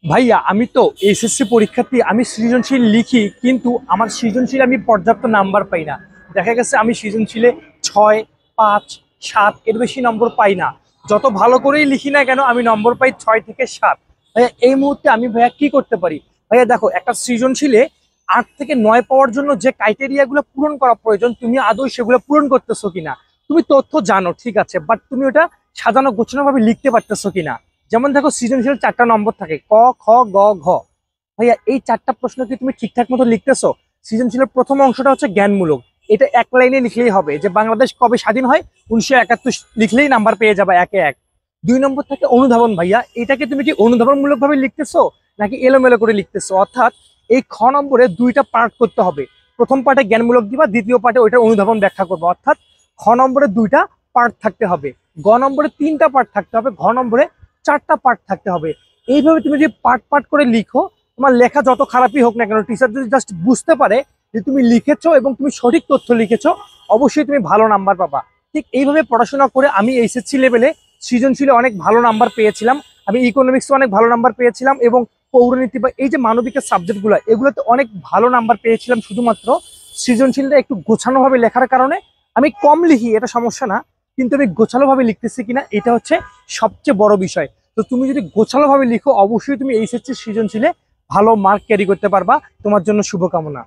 ভাইয়া আমি তো এসএসসি পরীক্ষার্থী। আমি সৃজনশীল লিখি, কিন্তু আমার সৃজনশীল আমি পর্যাপ্ত নাম্বার পাই না। দেখা গেছে আমি সৃজনশীলে 6, 5, 7 এর বেশি নম্বর পাই না। যত ভালো করেই লিখি না কেন আমি নম্বর পাই 6 থেকে 7। ভাইয়া এই মুহূর্তে আমি ভাইয়া কি করতে পারি? ভাইয়া দেখো, একটা সৃজনশীলে 8 থেকে 9 পাওয়ার জন্য যে ক্রাইটেরিয়া গুলো পূরণ করা প্রয়োজন, তুমি আদৌ সেগুলো পূরণ করতেছো কিনা। তুমি তথ্য জানো ঠিক আছে, বাট তুমি ওটা সাজানো গোছানো ভাবে লিখতে পারতেছো কিনা। যেমন দেখো, সৃজনশীল 4টা নম্বর থাকে, ক, খ, গ, ঘ। ভাইয়া এই 4টা প্রশ্ন কি তুমি ঠিকঠাক মতো লিখতেছো? সৃজনশীলের প্রথম অংশটা হচ্ছে জ্ঞানমূলক। এটা এক লাইনে লিখলেই হবে যে বাংলাদেশ কবে স্বাধীন হয়, 1971 লিখলেই নাম্বার পেয়ে যাবে 1-এ 1। 2 নম্বর থাকে অনুধাবন। ভাইয়া এটাকে তুমি কি অনুধাবনমূলক ভাবে লিখতেছো নাকি এলোমেলো করে লিখতেছো? অর্থাৎ এই খ নম্বরে 2টা পার্ট করতে হবে। প্রথম পার্টে জ্ঞানমূলক দিবা, দ্বিতীয় পার্টে ওইটার অনুধাবন ব্যাখ্যা করবো। অর্থাৎ খ নম্বরে 2টা পার্ট থাকতে হবে, গ নম্বরে 3টা পার্ট থাকতে হবে, ঘ নম্বরে 4টা পার্ট থাকতে হবে। এইভাবে তুমি যদি পার্ট পার্ট করে লিখো, তোমার লেখা যত খারাপই হোক না কেন, টিচার যদি জাস্ট বুঝতে পারে যে তুমি লিখেছো এবং তুমি সঠিক তথ্য লিখেছো, অবশ্যই তুমি ভালো নাম্বার পাবা। ঠিক এইভাবে পড়াশোনা করে আমি এইচএসসি লেভেলে সৃজনশীলে অনেক ভালো নাম্বার পেয়েছিলাম। আমি ইকোনমিক্সে অনেক ভালো নাম্বার পেয়েছিলাম, এবং পৌরনীতি বা এই যে মানবিকের সাবজেক্টগুলো, এগুলোতে অনেক ভালো নাম্বার পেয়েছিলাম। শুধুমাত্র সৃজনশীলটা একটু গোছানোভাবে লেখার কারণে। আমি কম লিখি, এটা সমস্যা না, কিন্তু আমি গোছালোভাবে লিখতেছি কিনা এটা হচ্ছে সবচেয়ে বড় বিষয়। তো তুমি যদি গোছালো ভাবে লিখো, অবশ্যই তুমি এইচএসসি সৃজনশীলে ভালো মার্ক ক্যারি করতে পারবা। তোমার জন্য শুভকামনা।